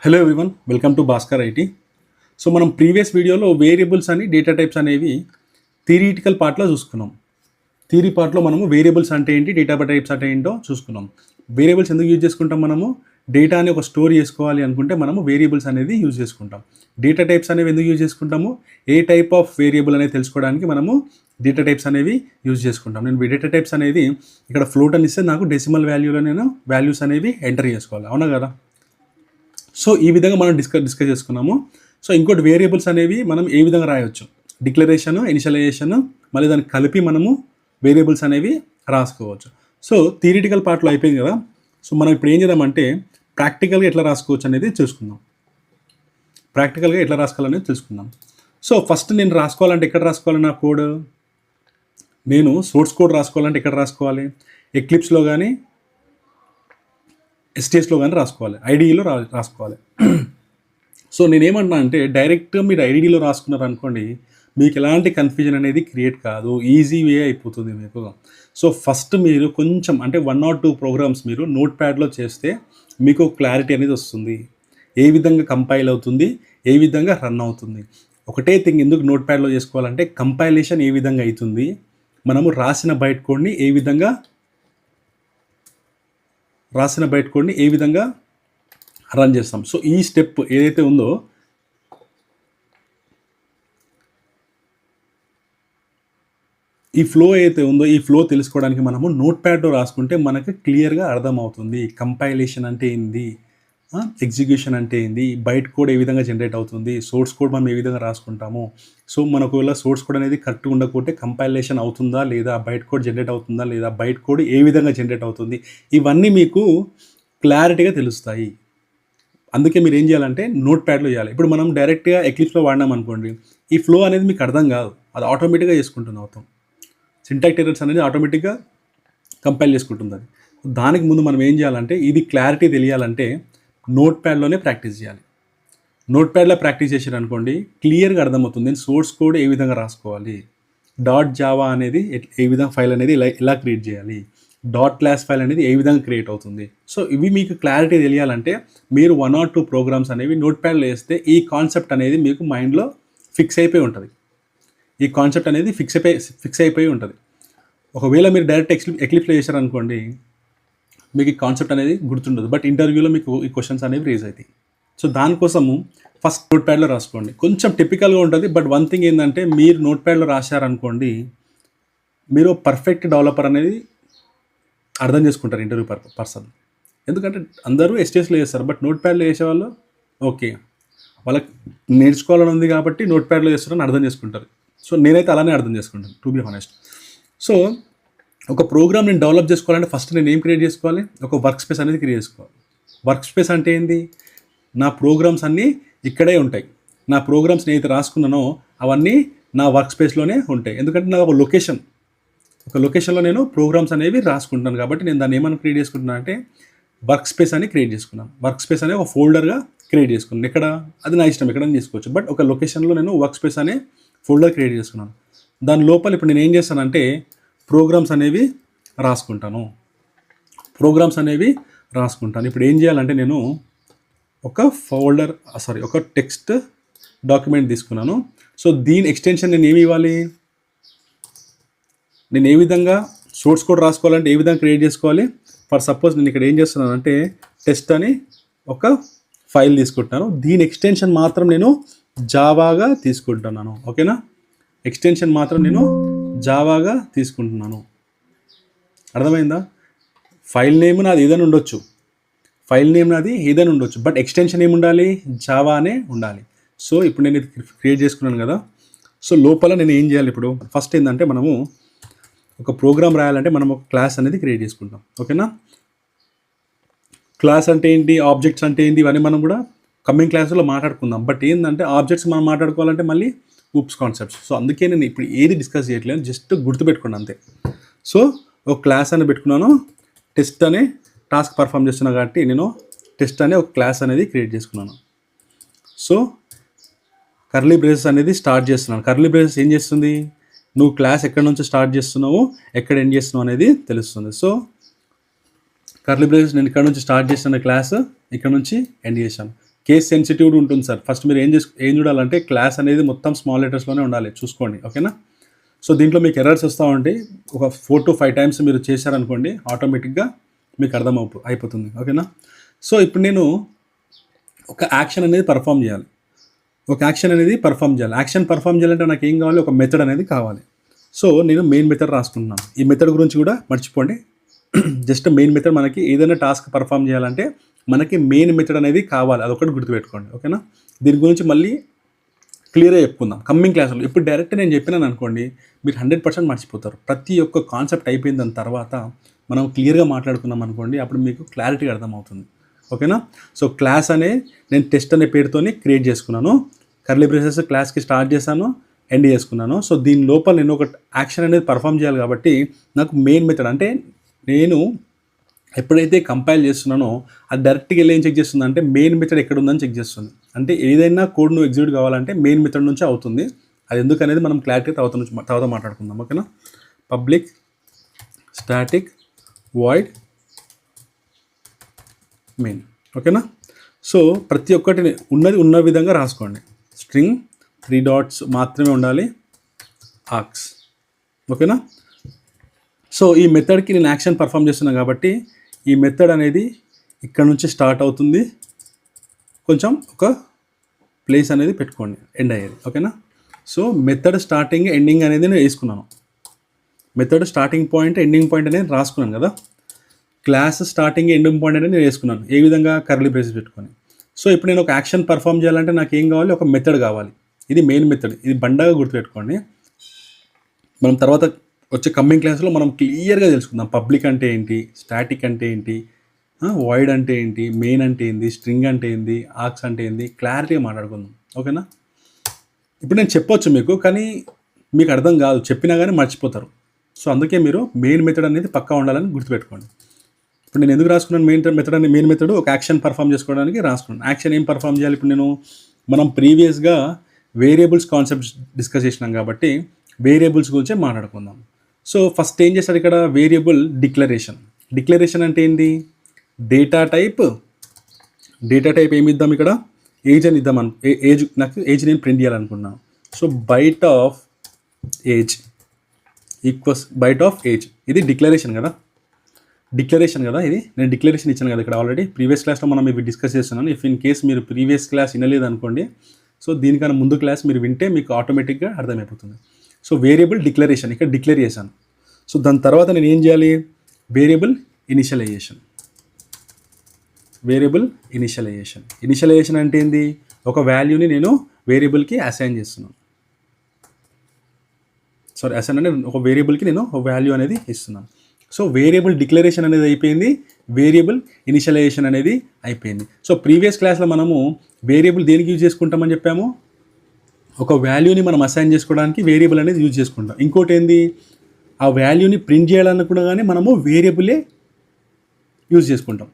Hello everyone, welcome to Bhaskar IT. So మనం previous వీడియోలో variables అని డేటా టైప్స్ అనేవి థియరిటికల్ పార్ట్లో చూసుకున్నాం. థియరీ పార్ట్లో మనము వేరియబుల్స్ అంటే ఏంటి, డేటా టైప్స్ అంటే ఏంటో చూసుకున్నాం. వేరియబుల్స్ ఎందుకు యూజ్ చేసుకుంటాం, మనము డేటాని ఒక స్టోర్ చేసుకోవాలి అనుకుంటే మనము వేరియబుల్స్ అనేది యూజ్ చేసుకుంటాం. డేటా టైప్స్ అనేవి ఎందుకు యూజ్ చేసుకుంటాము, ఏ టైప్ ఆఫ్ వేరియబుల్ అనేది తెలుసుకోవడానికి మనము డేటా టైప్స్ అనేవి యూజ్ చేసుకుంటాం. నేను డేటా టైప్స్ అనేది ఇక్కడ ఫ్లోట్ అని ఇస్తే నాకు డెసిమల్ వాల్యూలో నేను వాల్యూస్ అనేవి ఎంటర్ చేసుకోవాలి, అవునా కదా. సో ఈ విధంగా మనం డిస్కస్ చేసుకున్నాము. సో ఇంకోటి వేరియబుల్స్ అనేవి మనం ఏ విధంగా రాయవచ్చు, డిక్లరేషన్, ఇనిషియలైజేషన్, మళ్ళీ దాన్ని కలిపి మనము వేరియబుల్స్ అనేవి రాసుకోవచ్చు. సో థియరిటికల్ పార్ట్లో అయిపోయింది కదా. సో మనం ఇప్పుడు ఏం చేద్దామంటే ప్రాక్టికల్గా ఎట్లా రాసుకోవచ్చు అనేది చూసుకుందాం. ప్రాక్టికల్గా ఎట్లా రాసుకోవాలనేది తెలుసుకుందాం. సో ఫస్ట్ నేను రాసుకోవాలంటే ఎక్కడ రాసుకోవాలి, నా కోడ్ నేను సోర్స్ కోడ్ రాసుకోవాలంటే ఎక్కడ రాసుకోవాలి, ఎక్లిప్స్లో కానీ ఎస్టీఎస్లో కానీ రాసుకోవాలి, ఐడిఈలో రాసుకోవాలి. సో నేనేమంటున్నా అంటే డైరెక్ట్గా మీరు ఐడిఈలో రాసుకున్నారు అనుకోండి, మీకు ఎలాంటి కన్ఫ్యూజన్ అనేది క్రియేట్ కాదు, ఈజీ వే అయిపోతుంది మీకు. సో ఫస్ట్ మీరు కొంచెం అంటే 1 or 2 ప్రోగ్రామ్స్ మీరు నోట్ ప్యాడ్లో చేస్తే మీకు క్లారిటీ అనేది వస్తుంది, ఏ విధంగా కంపైల్ అవుతుంది, ఏ విధంగా రన్ అవుతుంది. ఒకటే థింగ్ ఎందుకు నోట్ ప్యాడ్లో చేసుకోవాలంటే కంపైలేషన్ ఏ విధంగా అవుతుంది, మనము రాసిన బైట్ కోడ్ని ఏ విధంగా రన్ చేస్తాం. సో ఈ స్టెప్ ఏదైతే ఉందో ఈ ఫ్లో ఏదైతే ఉందో ఈ ఫ్లో తెలుసుకోవడానికి మనము నోట్ ప్యాడ్లో రాసుకుంటే మనకు క్లియర్గా అర్థమవుతుంది. కంపైలేషన్ అంటే ఏంది, ఎగ్జిక్యూషన్ అంటే ఏంది, బైట్ కోడ్ ఏ విధంగా జనరేట్ అవుతుంది, సోర్స్ కోడ్ మనం ఏ విధంగా రాసుకుంటాము. సో మనకు సోర్స్ కోడ్ అనేది కరెక్ట్గా ఉండకపోతే కంపైలేషన్ అవుతుందా లేదా, బైట్ కోడ్ జనరేట్ అవుతుందా లేదా, బైట్ కోడ్ ఏ విధంగా జనరేట్ అవుతుంది, ఇవన్నీ మీకు క్లారిటీగా తెలుస్తాయి. అందుకే మీరు ఏం చేయాలంటే నోట్ ప్యాడ్లో చేయాలి. ఇప్పుడు మనం డైరెక్ట్గా ఎక్లిప్స్లో వాడినాం అనుకోండి, ఈ ఫ్లో అనేది మీకు అర్థం కాదు, అది ఆటోమేటిక్గా చేసుకుంటుంది. అవుతాం సింటాక్స్ ఎర్రర్స్ అనేది ఆటోమేటిక్గా కంపైల్ చేసుకుంటుంది. అది దానికి ముందు మనం ఏం చేయాలంటే ఇది క్లారిటీ తెలియాలంటే నోట్ ప్యాడ్లోనే ప్రాక్టీస్ చేయాలి. నోట్ ప్యాడ్లో ప్రాక్టీస్ చేసారు అనుకోండి క్లియర్గా అర్థమవుతుంది సోర్స్ కోడ్ ఏ విధంగా రాసుకోవాలి, .java అనేది ఏ విధంగా ఫైల్ అనేది ఎలా క్రియేట్ చేయాలి, .class ఫైల్ అనేది ఏ విధంగా క్రియేట్ అవుతుంది. సో ఇవి మీకు క్లారిటీ తెలియాలంటే మీరు 1 or 2 ప్రోగ్రామ్స్ అనేవి నోట్ ప్యాడ్లో వేస్తే ఈ కాన్సెప్ట్ అనేది మీకు మైండ్లో ఫిక్స్ అయిపోయి ఉంటుంది. ఈ కాన్సెప్ట్ అనేది ఫిక్స్ అయిపోయి ఉంటుంది. ఒకవేళ మీరు డైరెక్ట్ ఎక్లిప్స్లో చేశారనుకోండి మీకు ఈ కాన్సెప్ట్ అనేది గుర్తుండదు, బట్ ఇంటర్వ్యూలో మీకు ఈ క్వశ్చన్స్ అనేవి రేజ్ అవుతాయి. సో దానికోసము ఫస్ట్ నోట్ ప్యాడ్లో రాసుకోండి. కొంచెం టిపికల్గా ఉంటుంది, బట్ వన్ థింగ్ ఏంటంటే మీరు నోట్ ప్యాడ్లో రాశారనుకోండి మీరు పర్ఫెక్ట్ డెవలపర్ అనేది అర్థం చేసుకుంటారు ఇంటర్వ్యూ పర్సన్. ఎందుకంటే అందరూ ఎస్టీఎస్లో చేస్తారు, బట్ నోట్ ప్యాడ్లో చేసేవాళ్ళు ఓకే వాళ్ళకి నేర్చుకోవాలని ఉంది కాబట్టి నోట్ ప్యాడ్లో చేస్తారని అర్థం చేసుకుంటారు. సో నేనైతే అలానే అర్థం చేసుకుంటాను, టు బీ హానెస్ట్. సో ఒక ప్రోగ్రామ్ నేను డెవలప్ చేసుకోవాలంటే ఫస్ట్ నేను ఏం క్రియేట్ చేసుకోవాలి, ఒక వర్క్ స్పేస్ అనేది క్రియేట్ చేసుకోవాలి. వర్క్ స్పేస్ అంటే ఏంది, నా ప్రోగ్రామ్స్ అన్నీ ఇక్కడే ఉంటాయి. నా ప్రోగ్రామ్స్ నేనైతే రాసుకున్నానో అవన్నీ నా వర్క్ స్పేస్లోనే ఉంటాయి. ఎందుకంటే నాకు ఒక లొకేషన్లో నేను ప్రోగ్రామ్స్ అనేవి రాసుకుంటాను కాబట్టి నేను దాన్ని ఏమైనా క్రియేట్ చేసుకుంటున్నాను అంటే వర్క్ స్పేస్ అని క్రియేట్ చేసుకున్నాను. వర్క్ స్పేస్ అనే ఒక ఫోల్డర్గా క్రియేట్ చేసుకున్నాను. ఎక్కడ అది నా ఇష్టం, ఎక్కడైనా చేసుకోవచ్చు, బట్ ఒక లొకేషన్లో నేను వర్క్ స్పేస్ అనే ఫోల్డర్ క్రియేట్ చేసుకున్నాను. దాని లోపల ఇప్పుడు నేను ఏం చేస్తానంటే ప్రోగ్రామ్స్ అనేవి రాసుకుంటాను. ఇప్పుడు ఏం చేయాలంటే నేను ఒక టెక్స్ట్ డాక్యుమెంట్ తీసుకున్నాను. సో దీని ఎక్స్టెన్షన్ నేను ఏమి ఇవ్వాలి, నేను ఏ విధంగా సోర్స్ కోడ్ రాసుకోవాలంటే ఏ విధంగా క్రియేట్ చేసుకోవాలి. ఫర్ సపోజ్ నేను ఇక్కడ ఏం చేస్తున్నాను అంటే టెస్ట్ అని ఒక ఫైల్ తీసుకుంటున్నాను. దీని ఎక్స్టెన్షన్ మాత్రం నేను జావాగా తీసుకుంటున్నాను. ఓకేనా, ఎక్స్టెన్షన్ మాత్రం నేను జావాగా తీసుకుంటున్నాను. అర్థమైందా? ఫైల్ నేమ్ నాది ఏదైనా ఉండొచ్చు, బట్ ఎక్స్టెన్షన్ ఏముండాలి, జావా అనే ఉండాలి. సో ఇప్పుడు నేను ఇది క్రియేట్ చేసుకున్నాను కదా. సో లోపల నేను ఏం చేయాలి, ఇప్పుడు ఫస్ట్ ఏంటంటే మనము ఒక ప్రోగ్రామ్ రాయాలంటే మనం ఒక క్లాస్ అనేది క్రియేట్ చేసుకుంటాం. ఓకేనా, క్లాస్ అంటే ఏంటి, ఆబ్జెక్ట్స్ అంటే ఏంటి, ఇవన్నీ మనం కూడా కమింగ్ క్లాస్లో మాట్లాడుకుందాం. బట్ ఏంటంటే ఆబ్జెక్ట్స్ మనం మాట్లాడుకోవాలంటే మళ్ళీ ఊప్స్ కాన్సెప్ట్స్. సో అందుకే నేను ఇప్పుడు ఏది డిస్కస్ చేయట్లేదు, జస్ట్ గుర్తుపెట్టుకోండి అంతే. సో ఒక క్లాస్ అని పెట్టుకున్నాను, టెస్ట్ అనే టాస్క్ పర్ఫామ్ చేస్తున్నా కాబట్టి నేను టెస్ట్ అనే ఒక క్లాస్ అనేది క్రియేట్ చేసుకున్నాను. సో కర్లీ బ్రేసెస్ అనేది స్టార్ట్ చేస్తున్నాను. కర్లీ బ్రేసెస్ ఏం చేస్తుంది, నువ్వు క్లాస్ ఎక్కడి నుంచి స్టార్ట్ చేస్తున్నావు, ఎక్కడ ఎండ్ చేస్తున్నావు అనేది తెలుస్తుంది. సో కర్లీ బ్రేసెస్ నేను ఇక్కడ నుంచి స్టార్ట్ చేసిన క్లాస్ ఇక్కడ నుంచి ఎండ్ చేశాను. కేస్ సెన్సిటివ్ ఉంటుంది సార్. ఫస్ట్ మీరు ఏం చూడాలంటే క్లాస్ అనేది మొత్తం స్మాల్ లెటర్స్లోనే ఉండాలి, చూసుకోండి. ఓకేనా? సో దీంట్లో మీకు ఎర్రర్స్ వస్తూ ఉంటాయి. ఒక 4 to 5 టైమ్స్ మీరు చేశారనుకోండి, ఆటోమేటిక్గా మీకు అయిపోతుంది. ఓకేనా? సో ఇప్పుడు నేను ఒక యాక్షన్ అనేది పర్ఫామ్ చేయాలి. యాక్షన్ పర్ఫామ్ చేయాలంటే నాకు ఏం కావాలి? ఒక మెథడ్ అనేది కావాలి. సో నేను మెయిన్ మెథడ్ రాసుకుంటున్నాను. ఈ మెథడ్ గురించి కూడా మర్చిపోండి. జస్ట్ మెయిన్ మెథడ్, మనకి ఏదైనా టాస్క్ పర్ఫామ్ చేయాలంటే మనకి మెయిన్ మెథడ్ అనేది కావాలి, అదొకటి గుర్తుపెట్టుకోండి. ఓకేనా? దీని గురించి మళ్ళీ క్లియర్గా చెప్పుకుందాం కమ్మింగ్ క్లాసులో. ఇప్పుడు డైరెక్ట్ నేను చెప్పినాను అనుకోండి, మీరు 100% మర్చిపోతారు. ప్రతి ఒక్క కాన్సెప్ట్ అయిపోయిన దాని తర్వాత మనం క్లియర్గా మాట్లాడుకున్నాం అనుకోండి, అప్పుడు మీకు క్లారిటీగా అర్థమవుతుంది. ఓకేనా? సో క్లాస్ అనే నేను టెస్ట్ అనే పేరుతోని క్రియేట్ చేసుకున్నాను. కర్లీ బ్రేసెస్ క్లాస్కి స్టార్ట్ చేశాను, ఎండ్ చేసుకున్నాను. సో దీని లోపల నేను ఒక యాక్షన్ అనేది పర్ఫామ్ చేయాలి కాబట్టి నాకు మెయిన్ మెథడ్ అంటే నేను ఎప్పుడైతే కంపైల్ చేస్తున్నానో అది డైరెక్ట్గా వెళ్ళి ఏం చెక్ చేస్తుంది అంటే మెయిన్ మెథడ్ ఎక్కడ ఉందని చెక్ చేస్తుంది. అంటే ఏదైనా కోడ్ నువ్వు ఎగ్జిక్యూట్ కావాలంటే మెయిన్ మెథడ్ నుంచి అవుతుంది. అది ఎందుకనేది మనం క్లారిటీ తర్వాత మాట్లాడుకుందాం. ఓకేనా? Public static void main. ఓకేనా? సో ప్రతి ఒక్కటి ఉన్న విధంగా రాసుకోండి. స్ట్రింగ్ 3 dots మాత్రమే ఉండాలి, ఆర్క్స్. ఓకేనా? సో ఈ మెథడ్కి నేను యాక్షన్ పర్ఫామ్ చేస్తున్నాను కాబట్టి ఈ మెథడ్ అనేది ఇక్కడ నుంచి స్టార్ట్ అవుతుంది, కొంచెం ఒక ప్లేస్ అనేది పెట్టుకోండి ఎండ్ అయ్యేది. ఓకేనా? సో మెథడ్ స్టార్టింగ్ ఎండింగ్ అనేది నేను వేసుకున్నాను. Method starting point ending point అనేది రాసుకున్నాను కదా. క్లాస్ స్టార్టింగ్ ఎండింగ్ పాయింట్ అనేది నేను వేసుకున్నాను. ఏ విధంగా? కర్లీ బ్రేసెస్ పెట్టుకొని. సో ఇప్పుడు నేను ఒక యాక్షన్ పర్ఫామ్ చేయాలంటే నాకు ఏం కావాలి? ఒక మెథడ్ కావాలి. ఇది మెయిన్ మెథడ్. ఇది బండగా గుర్తుపెట్టుకోండి. మనం తర్వాత వచ్చే కమ్మింగ్ క్లాస్లో మనం క్లియర్గా తెలుసుకుందాం. పబ్లిక్ అంటే ఏంటి, స్టాటిక్ అంటే ఏంటి, వాయిడ్ అంటే ఏంటి, మెయిన్ అంటే ఏంటి, స్ట్రింగ్ అంటే ఏంటి, ఆర్క్స్ అంటే ఏంటి, క్లారిటీగా మాట్లాడుకుందాం. ఓకేనా? ఇప్పుడు నేను చెప్పొచ్చు మీకు, కానీ మీకు అర్థం కాదు, చెప్పినా కానీ మర్చిపోతారు. సో అందుకే మీరు మెయిన్ మెథడ్ అనేది పక్కా ఉండాలని గుర్తుపెట్టుకోండి. ఇప్పుడు నేను ఎందుకు రాసుకున్నాను మెయిన్ మెథడ్ ఒక యాక్షన్ పర్ఫామ్ చేసుకోవడానికి రాసుకున్నాను. యాక్షన్ ఏం పర్ఫామ్ చేయాలి? ఇప్పుడు మనం ప్రీవియస్గా వేరియబుల్స్ కాన్సెప్ట్స్ డిస్కస్ చేసినాం కాబట్టి వేరియబుల్స్ గురించే మాట్లాడుకుందాం. సో ఫస్ట్ ఏం చేస్తాడు ఇక్కడ? వేరియబుల్ డిక్లరేషన్ అంటే ఏంటి? డేటా టైప్ ఏమి ఇద్దాం ఇక్కడ? ఏజ్ అని ఇద్దాం. నాకు ఏజ్ నేను ప్రింట్ చేయాలనుకున్నాను. So byte of age equals byte of age. ఇది డిక్లరేషన్ కదా. ఇది నేను డిక్లరేషన్ ఇచ్చాను కదా ఇక్కడ ఆల్రెడీ ప్రీవియస్ క్లాస్లో మనం ఇవి డిస్కస్ చేస్తున్నాను. ఇఫ్ ఇన్ కేస్ మీరు ప్రీవియస్ క్లాస్ వినలేదు అనుకోండి, సో దీనికన్నా ముందు క్లాస్ మీరు వింటే మీకు ఆటోమేటిక్గా అర్థమైపోతుంది. సో వేరియబుల్ డిక్లరేషన్ ఇక్కడ డిక్లేర్ చేశాను. సో దాని తర్వాత నేను ఏం చేయాలి? వేరియబుల్ ఇనిషియలైజేషన్ అంటే ఏంది? ఒక వాల్యూని నేను వేరియబుల్కి అసైన్ చేస్తున్నాను. అసైన్ అంటే ఒక వేరియబుల్కి నేను ఒక వాల్యూ అనేది ఇస్తున్నాను. సో వేరియబుల్ డిక్లరేషన్ అనేది అయిపోయింది, వేరియబుల్ ఇనిషియలైజేషన్ అనేది అయిపోయింది. సో ప్రీవియస్ క్లాస్లో మనము వేరియబుల్ దేనికి యూజ్ చేసుకుంటామని చెప్పాము? ఒక వాల్యూని మనం అసైన్ చేసుకోవడానికి వేరియబుల్ అనేది యూజ్ చేసుకుంటాం. ఇంకోటి ఏంది? ఆ వాల్యూని ప్రింట్ చేయాలనుకున్నా కానీ మనము వేరియబులే యూజ్ చేసుకుంటాం.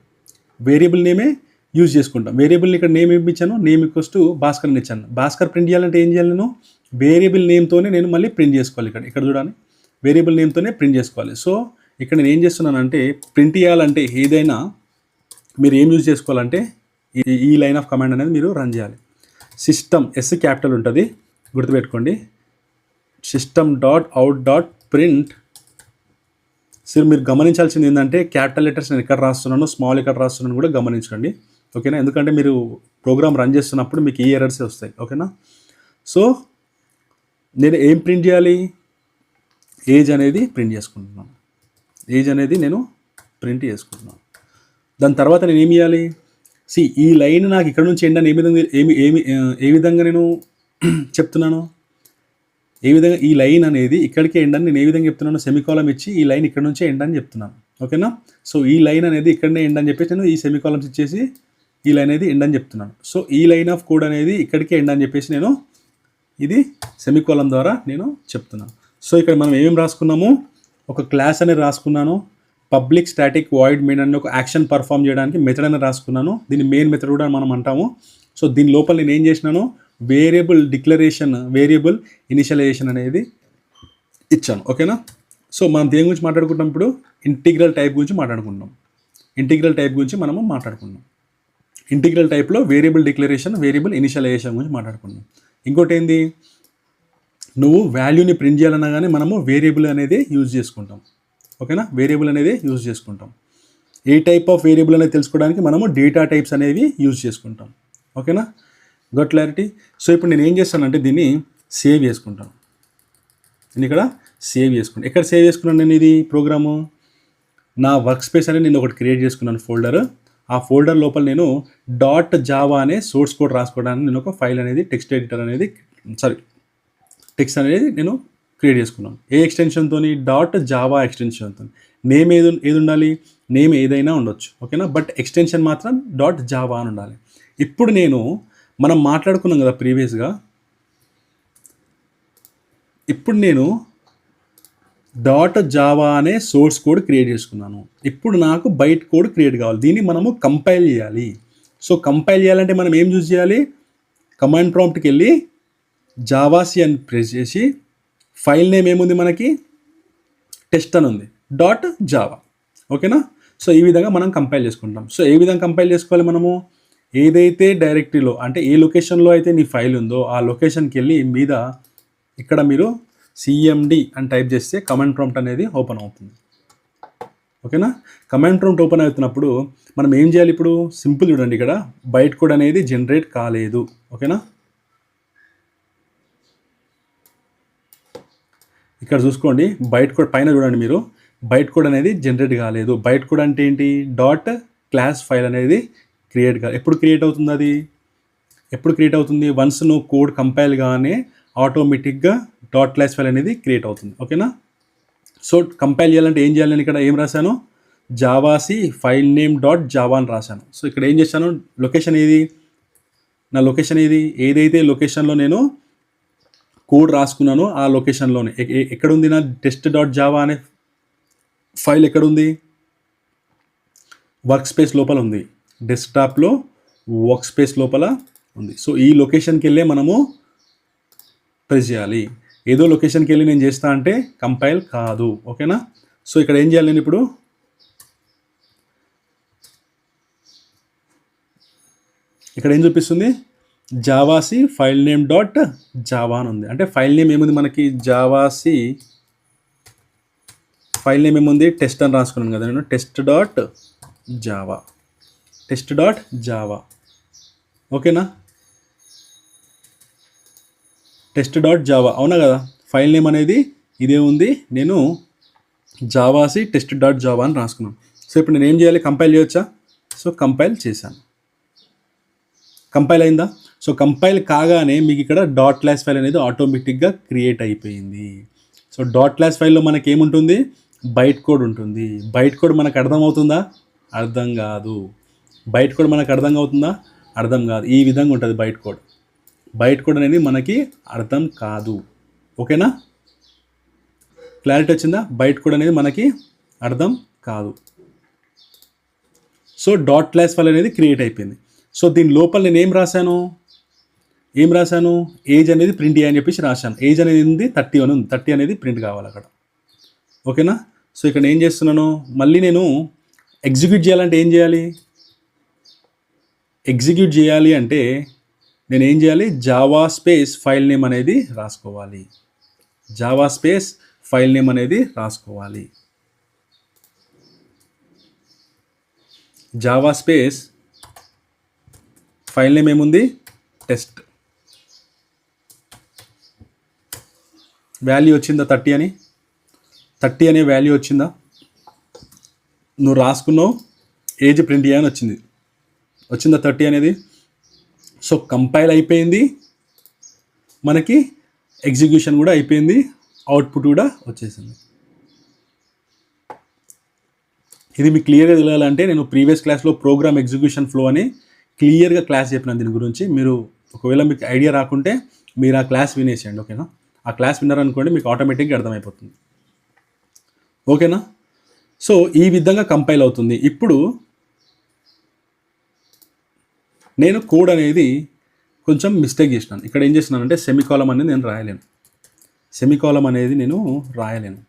వేరియబుల్ వేరియబుల్ని ఇక్కడ నేమ్ ఇచ్చాను, నేమ్ ఈక్వల్స్ టు భాస్కర్ అని ఇచ్చాను. భాస్కర్ ప్రింట్ చేయాలంటే ఏం చేయాలి? నేను వేరియబుల్ నేమ్తోనే నేను మళ్ళీ ప్రింట్ చేసుకోవాలి. ఇక్కడ చూడాలి, వేరియబుల్ నేమ్తోనే ప్రింట్ చేసుకోవాలి. సో ఇక్కడ నేను ఏం చేస్తున్నానంటే ప్రింట్ చేయాలంటే ఏదైనా మీరు ఏం యూజ్ చేసుకోవాలంటే ఈ లైన్ ఆఫ్ కమాండ్ అనేది మీరు రన్ చేయాలి. సిస్టమ్ ఎస్ క్యాపిటల్ ఉంటుంది, గుర్తుపెట్టుకోండి. system.out.print. సో మీరు గమనించాల్సింది ఏంటంటే క్యాపిటల్ లెటర్స్ నేను ఎక్కడ రాస్తున్నానో స్మాల్ ఎక్కడ రాస్తున్నాను కూడా గమనించండి. ఓకేనా? ఎందుకంటే మీరు ప్రోగ్రామ్ రన్ చేస్తున్నప్పుడు మీకు ఈ ఎర్రర్స్ వస్తాయి. ఓకేనా? సో నేను ఏం ప్రింట్ చేయాలి? ఏజ్ అనేది ప్రింట్ చేసుకుంటున్నాను. దాని తర్వాత నేను ఏమి చేయాలి? ఈ లైన్ నాకు ఇక్కడ నుంచి ఎండ్ అని ఏ విధంగా నేను చెప్తున్నాను? ఈ లైన్ అనేది ఇక్కడికి ఎండ్ అని నేను ఏ విధంగా చెప్తున్నాను? సెమికాలం ఇచ్చి ఈ లైన్ ఇక్కడ నుంచే ఎండ్ అని చెప్తున్నాను. ఓకేనా? సో ఈ లైన్ అనేది ఇక్కడనే ఎండ్ అని చెప్పేసి నేను ఈ సెమికాలమ్స్ ఇచ్చేసి ఈ లైన్ అనేది ఎండ్ అని చెప్తున్నాను. సో ఈ లైన్ ఆఫ్ కోడ్ అనేది ఇక్కడికే ఎండ్ అని చెప్పేసి నేను ఇది సెమికాలం ద్వారా నేను చెప్తున్నాను. సో ఇక్కడ మనం ఏమేమి రాసుకున్నాము? ఒక క్లాస్ అనేది రాసుకున్నాను, పబ్లిక్ స్టాటిక్ వాయిడ్ మెయిన్ అనే ఒక యాక్షన్ పర్ఫామ్ చేయడానికి మెథడ్ అనేది రాసుకున్నాను. దీన్ని మెయిన్ మెథడ్ కూడా మనం అంటాము. సో దీని లోపల నేను ఏం చేసినాను? వేరియబుల్ డిక్లరేషన్, వేరియబుల్ ఇనిషియలైజేషన్ అనేది ఇచ్చాను. ఓకేనా? సో మనం దేని గురించి మాట్లాడుకుంటాం? ఇప్పుడు ఇంటిగ్రల్ టైప్ గురించి మాట్లాడుకుంటాం. మనము మాట్లాడుకున్నాం. ఇంటిగ్రల్ టైప్లో వేరియబుల్ డిక్లరేషన్, వేరియబుల్ ఇనిషియలైజేషన్ గురించి మాట్లాడుకున్నాం. ఇంకోటి ఏంది, నువ్వు వాల్యూని ప్రింట్ చేయాలన్నా కానీ మనము వేరియబుల్ అనేది యూజ్ చేసుకుంటాం. ఓకేనా, వేరియబుల్ అనేది యూజ్ చేసుకుంటాం. ఏ టైప్ ఆఫ్ వేరియబుల్ అనేది తెలుసుకోవడానికి మనము డేటా టైప్స్ అనేవి యూజ్ చేసుకుంటాం. ఓకేనా, గట్ క్లారిటీ. సో ఇప్పుడు నేను ఏం చేస్తానంటే దీన్ని సేవ్ చేసుకుంటాను. నేను ఇక్కడ సేవ్ చేసుకుంటాను. ఎక్కడ సేవ్ చేసుకున్నాను నేను ఇది ప్రోగ్రాము? నా వర్క్ స్పేస్ అనేది నేను ఒకటి క్రియేట్ చేసుకున్నాను ఫోల్డర్. ఆ ఫోల్డర్ లోపల నేను .java అనే సోర్స్ కోడ్ రాసుకోవడానికి నేను ఒక ఫైల్ అనేది టెక్స్ట్ అనేది నేను క్రియేట్ చేసుకున్నాను. ఏ ఎక్స్టెన్షన్తో? .java ఎక్స్టెన్షన్తో. నేమ్ ఏది ఉండాలి? నేమ్ ఏదైనా ఉండొచ్చు. ఓకేనా, బట్ ఎక్స్టెన్షన్ మాత్రం .java అని ఉండాలి. ఇప్పుడు మనం మాట్లాడుకున్నాం కదా ప్రీవియస్గా, ఇప్పుడు నేను .java అనే సోర్స్ కోడ్ క్రియేట్ చేసుకున్నాను. ఇప్పుడు నాకు బైట్ కోడ్ క్రియేట్ కావాలి. దీన్ని మనము కంపైల్ చేయాలి. సో కంపైల్ చేయాలంటే మనం ఏం యూజ్ చేయాలి? కమాండ్ ప్రాంప్ట్కి వెళ్ళి జావాసి అని ప్రెస్ చేసి ఫైల్ నేమ్ ఏముంది మనకి? టెస్ట్ అని ఉంది, .java. ఓకేనా, సో ఈ విధంగా మనం కంపైల్ చేసుకుంటాం. సో ఏ విధంగా కంపైల్ చేసుకోవాలి మనము? ఏదైతే డైరెక్టరీలో అంటే ఏ లొకేషన్లో అయితే నీ ఫైల్ ఉందో ఆ లొకేషన్కి వెళ్ళి మీద ఇక్కడ మీరు cmd అని టైప్ చేస్తే కమాండ్ ప్రాంప్ట్ అనేది ఓపెన్ అవుతుంది. ఓకేనా, కమాండ్ ప్రాంప్ట్ ఓపెన్ అవుతున్నప్పుడు మనం ఏం చేయాలి? ఇప్పుడు సింపుల్ చూడండి, ఇక్కడ బైట్ కోడ్ అనేది జనరేట్ కాలేదు. ఓకేనా, ఇక్కడ చూసుకోండి, బైట్ కోడ్ పైన చూడండి మీరు, బైట్ కోడ్ అనేది జనరేట్ కాలేదు. బైట్ కోడ్ అంటే ఏంటి? .class ఫైల్ అనేది క్రియేట్ కాదు. ఎప్పుడు క్రియేట్ అవుతుంది? అది ఎప్పుడు క్రియేట్ అవుతుంది? వన్స్ నువ్వు కోడ్ కంపైల్ గానే ఆటోమేటిక్గా .class ఫైల్ అనేది క్రియేట్ అవుతుంది. ఓకేనా, సో కంపైల్ చేయాలంటే ఏం చేయాలి? నేను ఇక్కడ ఏం రాశాను? జావాసి ఫైల్ నేమ్ .java అని రాశాను. సో ఇక్కడ ఏం చేశాను? లొకేషన్ ఏది? నా లొకేషన్ ఏది? ఏదైతే లొకేషన్లో నేను కోడ్ రాసుకున్నానో ఆ లొకేషన్లోనే ఎక్కడుంది నా test.java అనే ఫైల్? ఎక్కడుంది? వర్క్ స్పేస్ లోపల ఉంది. డెస్క్టాప్లో వర్క్ స్పేస్ లోపల ఉంది. సో ఈ లొకేషన్కి వెళ్ళే మనము ప్రెస్ చేయాలి. ఏదో లొకేషన్కి వెళ్ళి నేను చేస్తా అంటే కంపైల్ కాదు. ఓకేనా, సో ఇక్కడ ఏం చేయాలి? నేను ఇప్పుడు ఇక్కడ ఏం చూపిస్తుంది? జావాసి ఫైల్ నేమ్ .java అని ఉంది. అంటే ఫైల్ నేమ్ ఏముంది మనకి? జావాసి ఫైల్ నేమ్ ఏముంది? టెస్ట్ అని రాసుకున్నాను కదా నేను, test.java. ఓకేనా, test.java అవునా కదా? ఫైల్ నేమ్ అనేది ఇదే ఉంది. నేను జావాసి test.java అని రాసుకున్నాను. సో ఇప్పుడు నేను ఏం చేయాలి? కంపైల్ చేయొచ్చా? సో కంపైల్ చేశాను. కంపైల్ అయిందా? సో కంపైల్ కాగానే మీకు ఇక్కడ .class ఫైల్ అనేది ఆటోమేటిక్గా క్రియేట్ అయిపోయింది. సో .class ఫైల్లో మనకి ఏముంటుంది? బైట్ కోడ్ ఉంటుంది. బైట్ కోడ్ మనకు అర్థమవుతుందా? అర్థం కాదు. బైట్ కోడ్ మనకు అర్థం అవుతుందా? అర్థం కాదు. ఈ విధంగా ఉంటుంది బైట్ కోడ్. బైట్ కోడ్ అనేది మనకి అర్థం కాదు. ఓకేనా, క్లారిటీ వచ్చిందా? బైట్ కోడ్ అనేది మనకి అర్థం కాదు. సో .class ఫైల్ అనేది క్రియేట్ అయిపోయింది. సో దీని లోపల నేను ఏం రాశాను? ఏజ్ అనేది ప్రింట్ చేయని చెప్పేసి రాశాను. ఏజ్ అనేది ఉంది 30 అని ఉంది. 30 అనేది ప్రింట్ కావాలి అక్కడ. ఓకేనా, సో ఇక్కడ ఏం చేస్తున్నాను? మళ్ళీ నేను ఎగ్జిక్యూట్ చేయాలంటే ఏం చేయాలి? ఎగ్జిక్యూట్ చేయాలి అంటే నేను ఏం చేయాలి? జావా స్పేస్ ఫైల్ నేమ్ అనేది రాసుకోవాలి. జావా స్పేస్ ఫైల్ నేమ్ అనేది రాసుకోవాలి. జావా స్పేస్ ఫైల్ నేమ్ ఏముంది? టెస్ట్. వాల్యూ వచ్చిందా? 30 అనే వాల్యూ వచ్చిందా? నువ్వు రాసుకున్నావు, ఏజ్ ప్రింట్ చేయని వచ్చిందా 30 అనేది? సో కంపైల్ అయిపోయింది, మనకి ఎగ్జిక్యూషన్ కూడా అయిపోయింది, అవుట్పుట్ కూడా వచ్చేసింది. ఇది మీకు క్లియర్గా తెలియాలంటే నేను ప్రీవియస్ క్లాస్లో ప్రోగ్రామ్ ఎగ్జిక్యూషన్ ఫ్లో అని క్లియర్గా క్లాస్ చెప్పినాను దీని గురించి. మీరు ఒకవేళ మీకు ఐడియా రాకుంటే మీరు ఆ క్లాస్ వినేసేయండి. ఓకేనా, ఆ క్లాస్ విన్నారనుకోండి మీకు ఆటోమేటిక్గా అర్థమైపోతుంది. ఓకేనా, సో ఈ విధంగా కంపైల్ అవుతుంది. ఇప్పుడు నేను కోడ్ అనేది కొంచెం మిస్టేక్ చేసినాను. ఇక్కడ ఏం చేసినానంటే సెమికాలం అనేది నేను రాయలేను.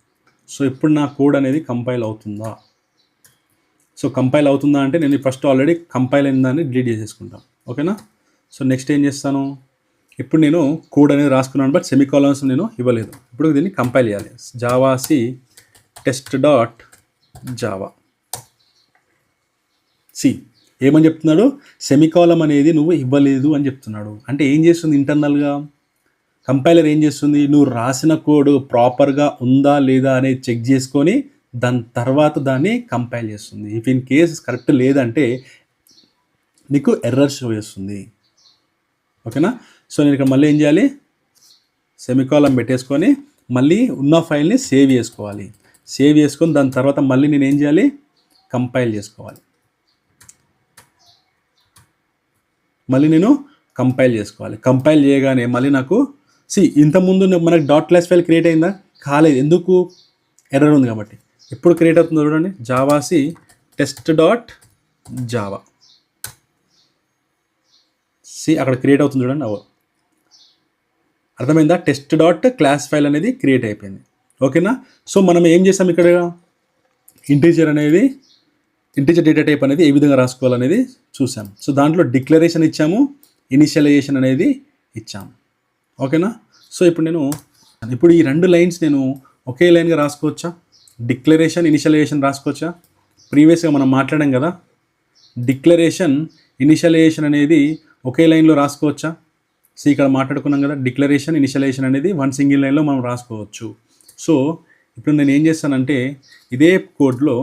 సో ఇప్పుడు నా కోడ్ అనేది కంపైల్ అవుతుందా? సో కంపైల్ అవుతుందా అంటే నేను ఫస్ట్ ఆల్రెడీ కంపైల్ అయిన దాన్ని డిలీట్ చేసేసుకుంటాను. ఓకేనా. సో నెక్స్ట్ ఏం చేస్తాను, ఇప్పుడు నేను కోడ్ అనేది రాసుకున్నాను బట్ సెమికాలన్స్ నేను ఇవ్వలేదు. ఇప్పుడు దీన్ని కంపైల్ చేయాలి. జావాసి టెస్ట్ డాట్ జావా సి ఏమని చెప్తున్నాడు, సెమికాలం అనేది నువ్వు ఇవ్వలేదు అని చెప్తున్నాడు. అంటే ఏం చేస్తుంది ఇంటర్నల్గా కంపైలర్ ఏం చేస్తుంది, నువ్వు రాసిన కోడ్ ప్రాపర్గా ఉందా లేదా అనేది చెక్ చేసుకొని దాని తర్వాత దాన్ని కంపైల్ చేస్తుంది. ఇఫ్ ఇన్ కేస్ కరెక్ట్ లేదంటే నీకు ఎర్రర్ షో చేస్తుంది. ఓకేనా. సో నేను ఇక్కడ మళ్ళీ ఏం చేయాలి, సెమికాలం పెట్టేసుకొని మళ్ళీ ఉన్న ఫైల్ని సేవ్ చేసుకోవాలి. సేవ్ చేసుకొని దాని తర్వాత మళ్ళీ నేను ఏం చేయాలి, కంపైల్ చేసుకోవాలి. కంపైల్ చేయగానే మళ్ళీ నాకు ఇంతకుముందు మనకు డాట్ క్లాస్ ఫైల్ క్రియేట్ అయిందా, కాలేదు. ఎందుకు, ఎర్రర్ ఉంది కాబట్టి. ఎప్పుడు క్రియేట్ అవుతుందో చూడండి, జావాసి టెస్ట్ డాట్ జావా అక్కడ క్రియేట్ అవుతుంది చూడండి. అర్థమైందా, టెస్ట్ డాట్ క్లాస్ ఫైల్ అనేది క్రియేట్ అయిపోయింది. ఓకేనా. సో మనం ఏం చేసాం ఇక్కడ, ఇంటీజర్ డేటా టైప్ అనేది ఏ విధంగా రాసుకోవాలనేది చూసాం. సో దాంట్లో డిక్లరేషన్ ఇచ్చాము, ఇనిషియలైజేషన్ అనేది ఇచ్చాము. ఓకేనా. సో ఇప్పుడు ఈ 2 లైన్స్ నేను ఒకే లైన్గా రాసుకోవచ్చా, డిక్లరేషన్ ఇనిషియలైజేషన్ రాసుకోవచ్చా. ప్రీవియస్గా మనం మాట్లాడాం కదా, డిక్లరేషన్ ఇనిషియలైజేషన్ అనేది ఒకే లైన్లో రాసుకోవచ్చా. ఇక్కడ మాట్లాడుకున్నాం కదా, డిక్లరేషన్ ఇనిషియలైజేషన్ అనేది వన్ సింగిల్ లైన్లో మనం రాసుకోవచ్చు. సో ఇప్పుడు నేను ఏం చేస్తానంటే ఇదే కోడ్లో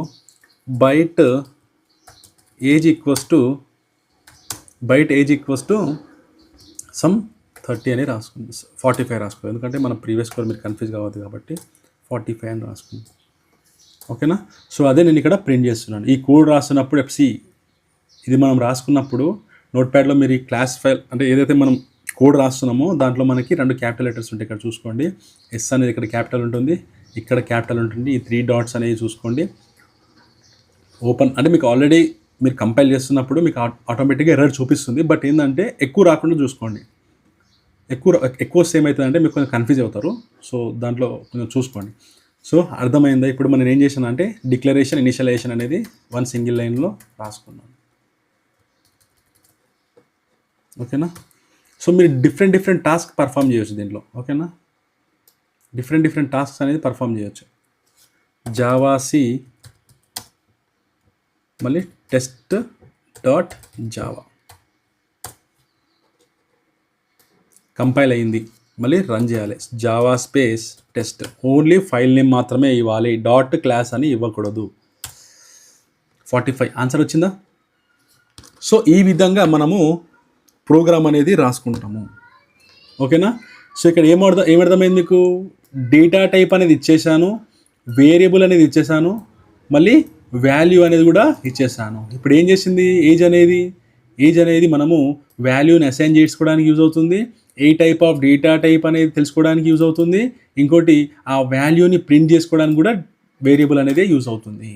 byte age equals to some 30 అని రాసుకుంది, 45 రాసుకో. ఎందుకంటే మన ప్రీవియస్ కోడ్ మీరు కన్ఫ్యూజ్ కావద్దు కాబట్టి 45 అని రాసుకుంది. ఓకేనా. సో అదే నేను ఇక్కడ ప్రింట్ చేస్తున్నాను. ఈ కోడ్ రాస్తున్నప్పుడు ఇది మనం రాసుకున్నప్పుడు నోట్ప్యాడ్లో మీరు ఈ క్లాస్ ఫైల్ అంటే ఏదైతే మనం కోడ్ రాస్తున్నామో దాంట్లో మనకి 2 క్యాపిటల్ లెటర్స్ ఉంటాయి. ఇక్కడ చూసుకోండి, ఎస్ అనేది ఇక్కడ క్యాపిటల్ ఉంటుంది, ఇక్కడ క్యాపిటల్ ఉంటుంది. ఈ 3 డాట్స్ అనేవి చూసుకోండి. ఓపెన్ అంటే మీకు ఆల్రెడీ మీరు కంపైల్ చేస్తున్నప్పుడు మీకు ఆటోమేటిక్గా ఎర్రర్ చూపిస్తుంది. బట్ ఏంటంటే ఎక్కువ రాకుండా చూసుకోండి. ఎక్కువ సేమ్ అవుతుందంటే మీకు కొంచెం కన్ఫ్యూజ్ అవుతారు. సో దాంట్లో కొంచెం చూసుకోండి. సో అర్థమైందా. ఇప్పుడు మనం ఏం చేసాను అంటే డిక్లరేషన్ ఇనిషియలైజేషన్ అనేది వన్ సింగిల్ లైన్లో రాసుకున్నాను. ఓకేనా. సో మీరు డిఫరెంట్ టాస్క్ పర్ఫామ్ చేయొచ్చు దీంట్లో. ఓకేనా. డిఫరెంట్ టాస్క్స్ అనేది పర్ఫామ్ చేయొచ్చు. జావాసి మళ్ళీ టెస్ట్ డాట్ జావా కంపైల్ అయింది, మళ్ళీ రన్ చేయాలి. Java space test, only file name మాత్రమే ఇవ్వాలి, డాట్ క్లాస్ అని ఇవ్వకూడదు. 45 ఆన్సర్ వచ్చిందా. సో ఈ విధంగా మనము ప్రోగ్రామ్ అనేది రాసుకుంటాము. ఓకేనా. సో ఇక్కడ ఏమర్థమైంది మీకు, డేటా టైప్ అనేది ఇచ్చేసాను, వేరియబుల్ అనేది ఇచ్చేసాను, మళ్ళీ వాల్యూ అనేది కూడా ఇచ్చేసాను. ఇప్పుడు ఏం చేసింది, ఏజ్ అనేది మనము వాల్యూని అసైన్ చేసుకోవడానికి యూజ్ అవుతుంది. ఏ టైప్ ఆఫ్ డేటా టైప్ అనేది తెలుసుకోవడానికి యూజ్ అవుతుంది. ఇంకోటి ఆ వాల్యూని ప్రింట్ చేసుకోవడానికి కూడా వేరియబుల్ అనేది యూజ్ అవుతుంది.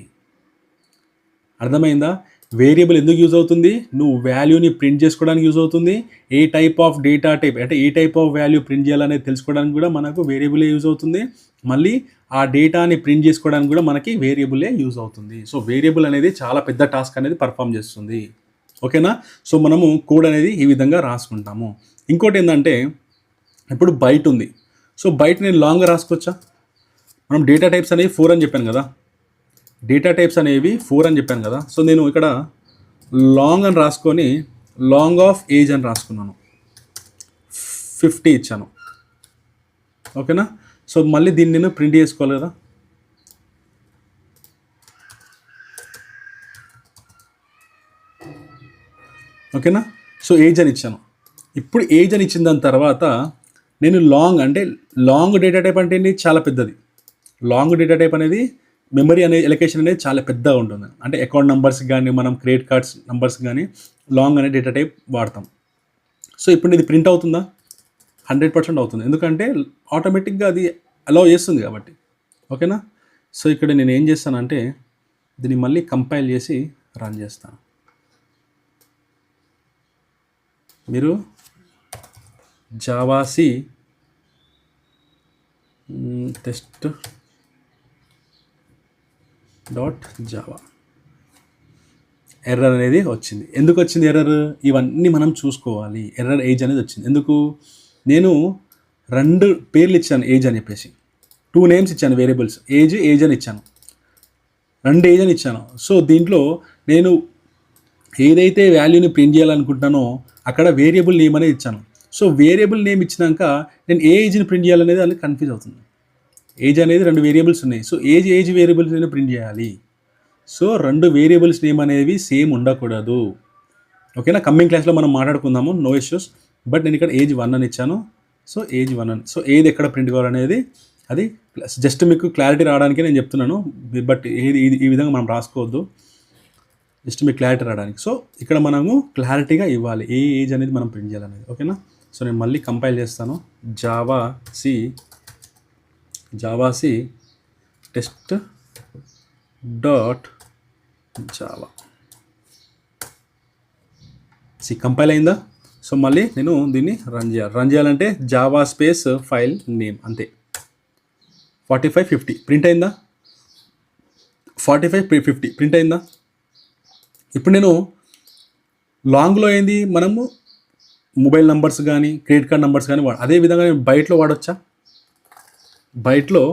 అర్థమైందా. వేరియబుల్ ఎందుకు యూజ్ అవుతుంది, నువ్వు వాల్యూని ప్రింట్ చేసుకోవడానికి యూజ్ అవుతుంది. ఏ టైప్ ఆఫ్ డేటా టైప్ అంటే ఏ టైప్ ఆఫ్ వాల్యూ ప్రింట్ చేయాలనేది తెలుసుకోవడానికి కూడా మనకు వేరియబులే యూజ్ అవుతుంది. మళ్ళీ ఆ డేటాని ప్రింట్ చేసుకోవడానికి కూడా మనకి వేరియబులే యూజ్ అవుతుంది. సో వేరియబుల్ అనేది చాలా పెద్ద టాస్క్ అనేది పర్ఫామ్ చేస్తుంది. ఓకేనా. సో మనము కోడ్ అనేది ఈ విధంగా రాసుకుంటాము. ఇంకోటి ఏంటంటే ఇప్పుడు బైట్ ఉంది. సో బైట్ నేను లాంగ్గా రాసుకోవచ్చా. మనం డేటా టైప్స్ అనేవి 4 అని చెప్పాను కదా, డేటా టైప్స్ అనేవి 4 అని చెప్పాను కదా. సో నేను ఇక్కడ లాంగ్ అని రాసుకొని లాంగ్ ఆఫ్ ఏజ్ అని రాసుకున్నాను, 50 ఇచ్చాను. ఓకేనా. సో మళ్ళీ దీన్ని నేను ప్రింట్ చేసుకోవాలి కదా. ఓకేనా. సో ఏజ్ అని ఇచ్చాను. ఇప్పుడు ఏజ్ అని ఇచ్చిన దాని తర్వాత నేను లాంగ్ డేటా టైప్ అంటే ఏంటి, చాలా పెద్దది. లాంగ్ డేటా టైప్ అనేది మెమరీ అనే ఎలొకేషన్ అనేది చాలా పెద్దగా ఉంటుంది. అంటే అకౌంట్ నెంబర్స్ కానీ మనం క్రెడిట్ కార్డ్స్ నెంబర్స్ కానీ లాంగ్ అనే డేటా టైప్ వాడతాం. సో ఇప్పుడు ఇది ప్రింట్ అవుతుందా, 100% అవుతుంది. ఎందుకంటే ఆటోమేటిక్గా అది అలౌ చేస్తుంది కాబట్టి. ఓకేనా. సో ఇక్కడ నేను ఏం చేస్తానంటే దీన్ని మళ్ళీ కంపైల్ చేసి రన్ చేస్తాను. మీరు జావాసి టెస్ట్ డాట్ జావా ఎర్రర్ అనేది వచ్చింది. ఎందుకు వచ్చింది ఎర్రర్? ఇవన్నీ మనం చూసుకోవాలి. ఎర్రర్ ఏజ్ అనేది వచ్చింది. ఎందుకు? నేను 2 పేర్లు ఇచ్చాను ఏజ్ అని చెప్పేసి, 2 నేమ్స్ ఇచ్చాను వేరియబుల్స్, ఏజ్ అని ఇచ్చాను, 2 ఏజ్ అని ఇచ్చాను. సో దీంట్లో నేను ఏదైతే వాల్యూని ప్రింట్ చేయాలనుకుంటున్నానో అక్కడ వేరియబుల్ నేమ్ అనేది ఇచ్చాను. సో వేరియబుల్ నేమ్ ఇచ్చినాక నేను ఏ ఏజ్ని ప్రింట్ చేయాలనేది అది కన్ఫ్యూజ్ అవుతుంది. ఏజ్ అనేది 2 వేరియబుల్స్ ఉన్నాయి. సో ఏజ్ వేరియబుల్స్ నేను ప్రింట్ చేయాలి. సో 2 వేరియబుల్స్ నేమ్ అనేవి సేమ్ ఉండకూడదు. ఓకేనా? కమింగ్ క్లాస్లో మనం మాట్లాడుకుందాము, నో ఇష్యూస్. బట్ నేను ఇక్కడ ఏజ్ 1 అని ఇచ్చాను. సో ఏజ్ 1 అని. సో ఏది ఎక్కడ ప్రింట్ కావాలనేది అది జస్ట్ మీకు క్లారిటీ రావడానికి నేను చెప్తున్నాను. బట్ ఈ విధంగా మనం రాసుకోవద్దు, జస్ట్ మీకు క్లారిటీ రావడానికి. సో ఇక్కడ మనము క్లారిటీగా ఇవ్వాలి ఏ ఏజ్ అనేది మనం ప్రింట్ చేయాలనేది. ఓకేనా? సో నేను మళ్ళీ కంపైల్ చేస్తాను. Javac test dot java సి కంపైల్ అయిందా? సో మళ్ళీ నేను దీన్ని రన్ చేయాలంటే జావా స్పేస్ ఫైల్ నేమ్ అంతే. 4550 ప్రింట్ అయిందా? 4550 ప్రింట్ అయిందా? ఇప్పుడు నేను లాంగ్లో ఏంది, మనము మొబైల్ నెంబర్స్ కానీ క్రెడిట్ కార్డ్ నెంబర్స్ కానీ అదేవిధంగా నేను బైట్లో వాడొచ్చా? బైట్లో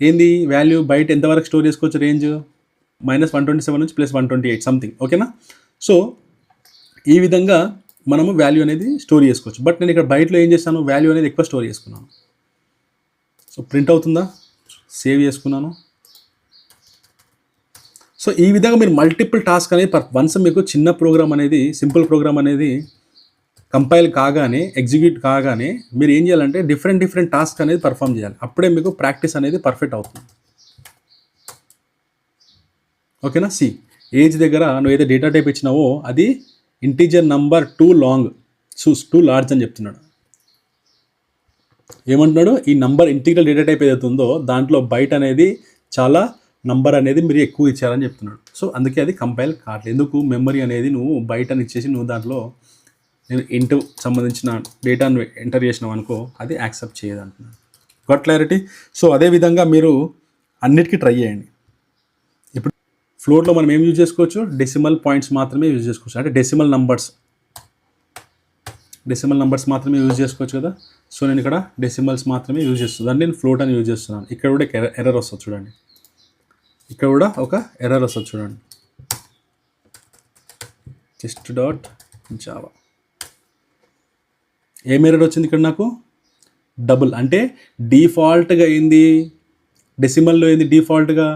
ఏంది వాల్యూ, బైట్ ఎంతవరకు స్టోర్ చేసుకోవచ్చు? రేంజ్ -127 నుంచి +128 సంథింగ్. ఓకేనా? సో ఈ విధంగా మనము వాల్యూ అనేది స్టోర్ చేసుకోవచ్చు. బట్ నేను ఇక్కడ బైట్లో ఏం చేస్తాను, వాల్యూ అనేది ఎక్కువ స్టోర్ చేసుకున్నాను. సో ప్రింట్ అవుతుందా? సేవ్ చేసుకున్నాను. సో ఈ విధంగా మీరు మల్టిపుల్ టాస్క్ అనేది వన్స్ మీకు చిన్న ప్రోగ్రామ్ అనేది, సింపుల్ ప్రోగ్రామ్ అనేది కంపైల్ కాగానే, ఎగ్జిక్యూట్ కాగానే మీరు ఏం చేయాలంటే డిఫరెంట్ టాస్క్ అనేది పర్ఫామ్ చేయాలి. అప్పుడే మీకు ప్రాక్టీస్ అనేది పర్ఫెక్ట్ అవుతుంది. ఓకేనా? సి ఏజ్ దగ్గర నువ్వు ఏదో డేటా టైప్ ఇచ్చినావో అది ఇంటీజర్ నంబర్ టూ లార్జ్ అని చెప్తున్నాడు. ఏమంటున్నాడు? ఈ నంబర్ ఇంటిగ్రల్ డేటా టైప్ ఏదైతే ఉందో దాంట్లో బైట్ అనేది చాలా నంబర్ అనేది మీరు ఎక్కువ ఇచ్చారని చెప్తున్నాడు. సో అందుకే అది కంపైల్ కావట్లేదు. ఎందుకు? మెమరీ అనేది నువ్వు బైట్ అని ఇచ్చేసి నువ్వు దాంట్లో నేను ఇంటూ సంబంధించిన డేటాను ఎంటర్ చేసినావు అనుకో, అది యాక్సెప్ట్ చేయదు అంటున్నాడు. Got clarity? సో అదేవిధంగా మీరు అన్నిటికీ ట్రై చేయండి. ఇప్పుడు ఫ్లోట్లో మనం ఏం యూజ్ చేసుకోవచ్చు? డెసిమల్ పాయింట్స్ మాత్రమే యూజ్ చేసుకోవచ్చు. అంటే డెసిమల్ నంబర్స్ మాత్రమే యూజ్ చేసుకోవచ్చు కదా. సో నేను ఇక్కడ డెసిమల్స్ మాత్రమే యూజ్ చేస్తున్నాను, దాన్ని నేను ఫ్లోట్ అని యూజ్ చేస్తున్నాను. ఇక్కడ కూడా ఎర్రర్ వస్తుంది చూడండి, ఇక్కడ కూడా ఒక ఎర్రర్ వస్తుంది చూడండి. టెస్ట్ డాట్ జావా ఏం ఎర్రర్ వచ్చింది ఇక్కడ నాకు? డబుల్. అంటే డిఫాల్ట్గా ఏంది, డెసిమల్లో ఏంది డిఫాల్ట్గా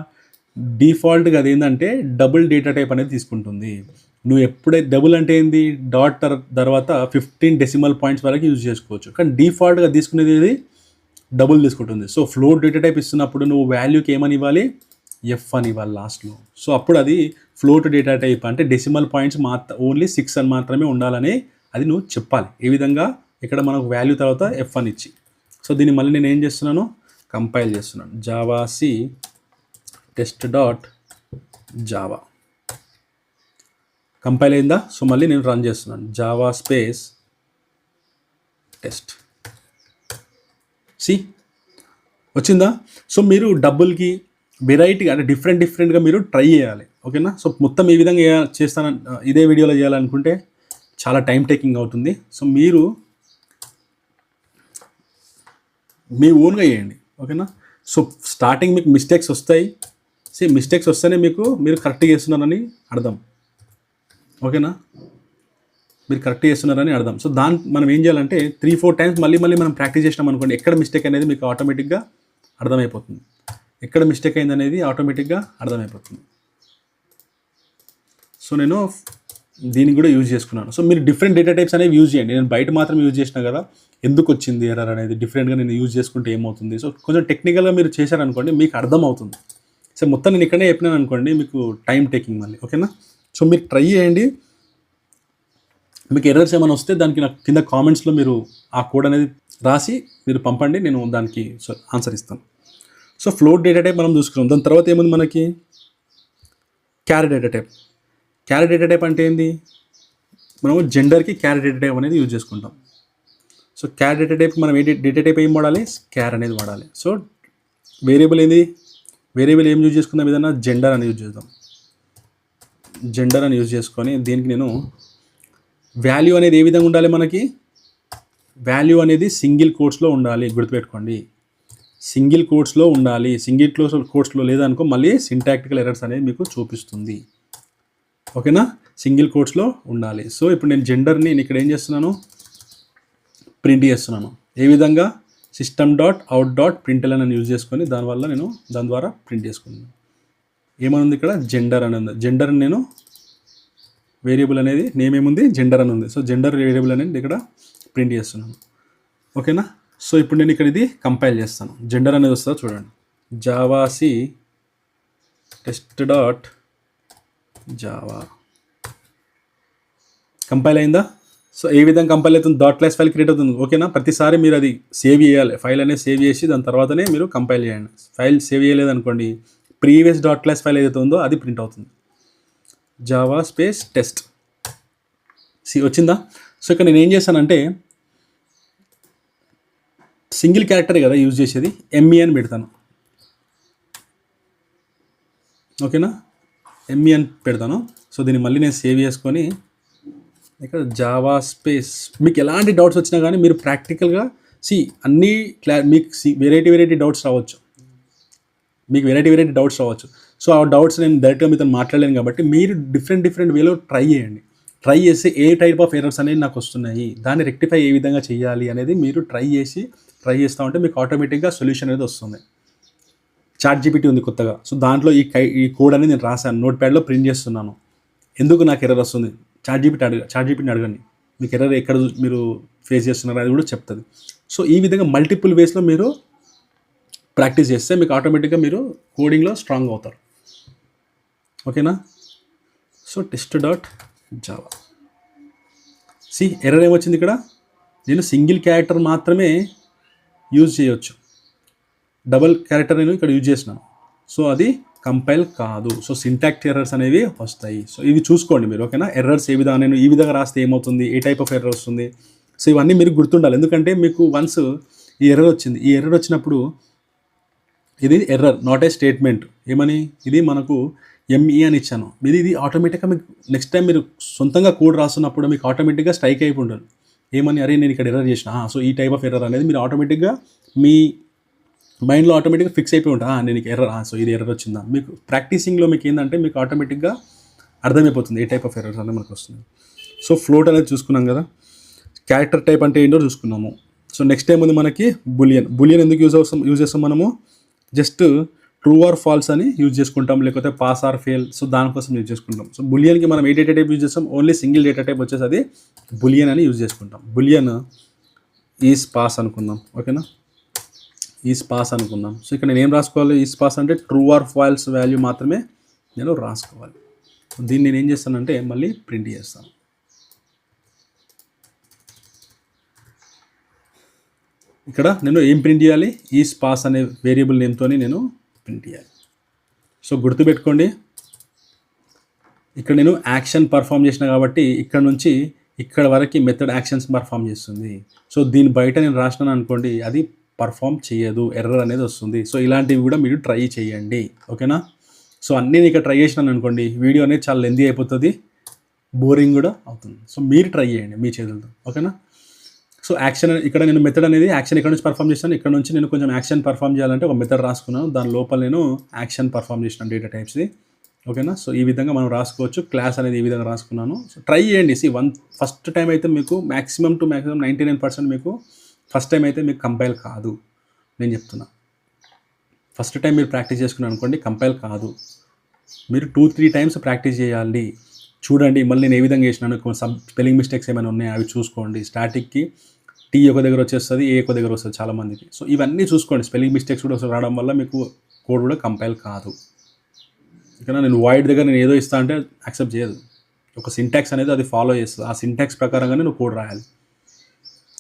అది ఏంటంటే డబుల్ డేటా టైప్ అనేది తీసుకుంటుంది. నువ్వు ఎప్పుడైతే డబుల్ అంటే ఏంది, డాట్ తర్వాత 15 డెసిమల్ పాయింట్స్ వరకు యూజ్ చేసుకోవచ్చు. కానీ డిఫాల్ట్గా తీసుకునేది ఏది, డబుల్ తీసుకుంటుంది. సో ఫ్లోట్ డేటా టైప్ ఇస్తున్నప్పుడు నువ్వు వాల్యూకి ఏమని ఇవ్వాలి, ఎఫ్ అని ఇవ్వాలి లాస్ట్లో. సో అప్పుడు అది ఫ్లోట్ డేటా టైప్, అంటే డెసిమల్ పాయింట్స్ ఓన్లీ 6 అని మాత్రమే ఉండాలని అది నువ్వు చెప్పాలి. ఈ విధంగా ఇక్కడ మనకు వాల్యూ తర్వాత ఎఫ్ అని ఇచ్చి. సో దీన్ని మళ్ళీ నేను ఏం చేస్తున్నాను, కంపైల్ చేస్తున్నాను. Javac test dot java compile అయిందా? సో మళ్ళీ నేను రన్ చేస్తున్నాను. Java space test. సి వచ్చిందా? సో మీరు డబుల్కి వెరైటీగా అంటే డిఫరెంట్గా మీరు ట్రై చేయాలి. ఓకేనా? సో మొత్తం ఈ విధంగా చేస్తాను, ఇదే వీడియోలో చేయాలనుకుంటే చాలా టైం టేకింగ్ అవుతుంది. సో మీరు మీ ఓన్గా చేయండి. ఓకేనా? సో స్టార్టింగ్ మీకు మిస్టేక్స్ వస్తాయి. మిస్టేక్స్ వస్తేనే మీరు కరెక్ట్గా చేస్తున్నారని అర్థం. ఓకేనా? మీరు కరెక్ట్గా చేస్తున్నారని అర్థం. సో మనం ఏం చేయాలంటే 3-4 టైమ్స్ మళ్ళీ మనం ప్రాక్టీస్ చేసినాం అనుకోండి, ఎక్కడ మిస్టేక్ అనేది మీకు ఆటోమేటిక్గా అర్థమైపోతుంది. ఎక్కడ మిస్టేక్ అయింది అనేది ఆటోమేటిక్గా అర్థమైపోతుంది. సో నేను దీన్ని కూడా యూజ్ చేసుకున్నాను. సో మీరు డిఫరెంట్ డేటా టైప్స్ అనేవి యూజ్ చేయండి. నేను బయట మాత్రం యూజ్ చేసినా కదా, ఎందుకు వచ్చింది ఎర్రర్ అనేది డిఫరెంట్గా నేను యూజ్ చేసుకుంటే ఏమవుతుంది. సో కొంచెం టెక్నికల్గా మీరు చేశారనుకోండి, మీకు అర్థం అవుతుంది. సో మొత్తం నేను ఇక్కడనే చెప్పినాను అనుకోండి, మీకు టైం టేకింగ్ మళ్ళీ. ఓకేనా? సో మీరు ట్రై చేయండి. మీకు ఎర్రర్స్ ఏమైనా వస్తే దానికి నాకు కింద కామెంట్స్లో మీరు ఆ కోడ్ అనేది రాసి మీరు పంపండి, నేను దానికి ఆన్సర్ ఇస్తాను. సో ఫ్లోట్ డేటా టైప్ మనం చూసుకున్నాం. దాని తర్వాత ఏముంది మనకి, carry data type. Carry data type అంటే ఏంది, మనము జెండర్కి క్యారీ డేటా టైప్ అనేది యూజ్ చేసుకుంటాం. సో క్యారీ డేటా టైప్ మనం డేటా టైప్ ఏం వాడాలి, క్యార్ అనేది వాడాలి. సో వేరియబుల్ ఏం యూజ్ చేసుకుందాం, ఏదైనా జెండర్ అని యూజ్ చేద్దాం. జెండర్ అని యూజ్ చేసుకొని దీనికి నేను వాల్యూ అనేది ఏ విధంగా ఉండాలి, మనకి వాల్యూ అనేది సింగిల్ కోట్స్లో ఉండాలి, గుర్తుపెట్టుకోండి. సింగిల్ కోట్స్లో ఉండాలి. సింగిల్ కోట్స్లో లేదనుకో మళ్ళీ సింటాక్టికల్ ఎర్రర్స్ అనేది మీకు చూపిస్తుంది. ఓకేనా, సింగిల్ కోట్స్లో ఉండాలి. సో ఇప్పుడు నేను జెండర్ని నేను ఇక్కడ ఏం చేస్తున్నాను, ప్రింట్ చేస్తున్నాను. ఏ విధంగా, system.out.println అని యూజ్ చేసుకొని దాని ద్వారా ప్రింట్ చేసుకున్నాను. ఏమనుంది ఇక్కడ, జెండర్ అని ఉంది. జెండర్ నేను వేరియబుల్ అనేది నేమ్ ఏముంది, జెండర్ అని ఉంది. సో జెండర్ వేరియబుల్ అనేది ఇక్కడ ప్రింట్ చేస్తున్నాను. ఓకేనా, సో ఇప్పుడు నేను ఇక్కడ ఇది కంపైల్ చేస్తాను. జెండర్ అనేది వస్తుందో చూడండి, జావాసి test.java కంపైల్ అయిందా. సో ఏ విధంగా కంపైల్ అవుతుంది, .class ఫైల్ క్రియేట్ అవుతుంది. ఓకేనా, ప్రతిసారి మీరు అది సేవ్ చేయాలి, ఫైల్ అనేది సేవ్ చేసి దాని తర్వాతనే మీరు కంపైల్ చేయండి. ఫైల్ సేవ్ చేయలేదు అనుకోండి, ప్రీవియస్ .class ఫైల్ ఏదైతే ఉందో అది ప్రింట్ అవుతుంది. జావా స్పేస్ టెస్ట్ వచ్చిందా. సో ఇక్కడ నేను ఏం చేశానంటే సింగిల్ క్యారెక్టర్ కదా యూజ్ చేసేది, ఎంఈ అని పెడతాను. ఓకేనా, ఎంఈ అని పెడతాను. సో దీన్ని మళ్ళీ నేను సేవ్ చేసుకొని ఇక్కడ జావా స్పేస్, మీకు ఎలాంటి డౌట్స్ వచ్చినా కానీ మీరు ప్రాక్టికల్గా అన్నీ మీకు వెరైటీ డౌట్స్ రావచ్చు, మీకు వెరైటీ డౌట్స్ రావచ్చు. సో ఆ డౌట్స్ నేను డైరెక్ట్గా మీతో మాట్లాడలేను కాబట్టి మీరు డిఫరెంట్ వేలో ట్రై చేయండి. ట్రై చేసి ఏ టైప్ ఆఫ్ ఎర్రర్స్ అనేది నాకు వస్తున్నాయి, దాన్ని రెక్టిఫై ఏ విధంగా చేయాలి అనేది మీరు ట్రై చేస్తూ ఉంటే మీకు ఆటోమేటిక్గా సొల్యూషన్ అనేది వస్తుంది. ChatGPT ఉంది కొత్తగా, సో దాంట్లో ఈ కోడ్ అనేది నేను రాశాను, నోట్ప్యాడ్లో ప్రింట్ చేస్తున్నాను. ఎందుకు నాకు ఎర్రర్ వస్తుంది, ChatGPTని అడగండి, మీకు ఎర్రర్ ఎక్కడ మీరు ఫేస్ చేస్తున్నారు అది కూడా చెప్తుంది. సో ఈ విధంగా మల్టిపుల్ వేస్లో మీరు ప్రాక్టీస్ చేస్తే మీకు ఆటోమేటిక్గా మీరు కోడింగ్లో స్ట్రాంగ్ అవుతారు. ఓకేనా, సో test.java ఎర్రర్ ఏమొచ్చింది ఇక్కడ, నేను సింగిల్ క్యారెక్టర్ మాత్రమే యూజ్ చేయొచ్చు, డబల్ క్యారెక్టర్ నేను ఇక్కడ యూజ్ చేసినాను. సో అది కంపైల్ కాదు. సో సింటాక్స్ ఎర్రర్స్ అనేవి వస్తాయి. సో ఇవి చూసుకోండి మీరు. ఓకేనా, ఎర్రర్స్ ఏ విధంగా, నేను ఈ విధంగా రాస్తే ఏమవుతుంది, ఏ టైప్ ఆఫ్ ఎర్రర్ వస్తుంది. సో ఇవన్నీ మీరు గుర్తుండాలి, ఎందుకంటే మీకు వన్స్ ఈ ఎర్రర్ వచ్చింది, ఈ ఎర్రర్ వచ్చినప్పుడు ఇది ఎర్రర్ నాట్ ఏ స్టేట్మెంట్, ఏమని ఇది మనకు ఎంఈ అని ఇచ్చాను, ఇది ఆటోమేటిక్గా మీకు నెక్స్ట్ టైం మీరు సొంతంగా కోడ్ రాస్తున్నప్పుడు మీకు ఆటోమేటిక్గా స్ట్రైక్ అయిపోతుంది. ఏమని, అరే నేను ఇక్కడ ఎర్రర్ చేసిన, సో ఈ టైప్ ఆఫ్ ఎర్రర్ అనేది మీరు ఆటోమేటిక్గా మీ మైండ్లో ఆటోమేటిక్గా ఫిక్స్ అయిపోయి ఉంటా, నేను ఎర్రర్, సో ఇది ఎర్రర్ వచ్చిందా. మీకు ప్రాక్టీసింగ్లో మీకు ఏంటంటే మీకు ఆటోమేటిక్గా అర్థమైపోతుంది ఏ టైప్ ఆఫ్ ఎర్రర్స్ అనేది మనకు వస్తుంది. సో ఫ్లోట్ అనేది చూసుకున్నాం కదా, క్యారెక్టర్ టైప్ అంటే ఏంటో చూసుకున్నాము. సో నెక్స్ట్ టైం ఉంది మనకి బులియన్ ఎందుకు యూజ్ చేస్తాం మనము, జస్ట్ ట్రూ ఆర్ ఫాల్స్ అని యూజ్ చేసుకుంటాం, లేకపోతే పాస్ ఆర్ ఫెయిల్. సో దానికోసం యూజ్ చేసుకుంటాం. సో బులియన్కి మనం ఏ డేటా టైప్ యూజ్ చేస్తాం, ఓన్లీ సింగిల్ డేటా టైప్ వచ్చేసి అది బులియన్ అని యూజ్ చేసుకుంటాం. బులియన్ ఈజ్ పాస్ అనుకుందాం. ఓకేనా, ఈజ్ పాస్ అనుకుందాం. సో ఇక్కడ నేను ఏం రాసుకోవాలి, ఈజ్ పాస్ అంటే ట్రూ ఆర్ ఫాల్స్ వాల్యూ మాత్రమే నేను రాసుకోవాలి. దీన్ని నేను ఏం చేస్తానంటే మళ్ళీ ప్రింట్ చేస్తాను. ఇక్కడ నేను ఏం ప్రింట్ చేయాలి, ఈజ్ పాస్ అనే వేరియబుల్ నేమ్తో నేను ప్రింట్ చేయాలి. సో గుర్తుపెట్టుకోండి, ఇక్కడ నేను యాక్షన్ పర్ఫామ్ చేసిన కాబట్టి ఇక్కడ నుంచి ఇక్కడ వరకు మెథడ్ యాక్షన్స్ పర్ఫామ్ చేస్తుంది. సో దీని బయట నేను రాసినాను అనుకోండి, అది పర్ఫామ్ చేయదు, ఎర్రర్ అనేది వస్తుంది. సో ఇలాంటివి కూడా మీరు ట్రై చేయండి. ఓకేనా, సో అన్నీ నేను ఇక్కడ ట్రై చేసినాను అనుకోండి, వీడియో అనేది చాలా లెందీ అయిపోతుంది, బోరింగ్ కూడా అవుతుంది. సో మీరు ట్రై చేయండి మీ చేతులతో. ఓకేనా, సో యాక్షన్ ఇక్కడ నేను మెథడ్ అనేది యాక్షన్ ఇక్కడ నుంచి పర్ఫామ్ చేస్తాను, ఇక్కడ నుంచి నేను కొంచెం యాక్షన్ పర్ఫామ్ చేయాలంటే ఒక మెథడ్ రాసుకున్నాను, దాని లోపల నేను యాక్షన్ పర్ఫామ్ చేసినాను డేటా టైప్స్ది. ఓకేనా, సో ఈ విధంగా మనం రాసుకోవచ్చు. క్లాస్ అనేది ఈ విధంగా రాసుకున్నాను. సో ట్రై చేయండి. ఫస్ట్ టైం అయితే మీకు మ్యాక్సిమం 99% మీకు ఫస్ట్ టైం అయితే మీకు కంపైల్ కాదు, నేను చెప్తున్నా. ఫస్ట్ టైం మీరు ప్రాక్టీస్ చేసుకున్నాను అనుకోండి, కంపైల్ కాదు. మీరు 2-3 టైమ్స్ ప్రాక్టీస్ చేయాలి. చూడండి మళ్ళీ నేను ఏ విధంగా చేసినాను, స్పెల్లింగ్ మిస్టేక్స్ ఏమైనా ఉన్నాయో అవి చూసుకోండి. స్టాటిక్కి టీ ఒక దగ్గర వచ్చేస్తుంది, ఏ ఒక దగ్గర వస్తుంది చాలామందికి. సో ఇవన్నీ చూసుకోండి. స్పెల్లింగ్ మిస్టేక్స్ కూడా రావడం వల్ల మీకు కోడ్ కూడా కంపైల్ కాదు. ఇక్కడ నేను వాయిడ్ దగ్గర నేను ఏదో ఇస్తా అంటే యాక్సెప్ట్ చేయదు. ఒక సింటాక్స్ అనేది అది ఫాలో చేస్తుంది. ఆ సింటాక్స్ ప్రకారంగానే నువ్వు కోడ్ రాయాలి.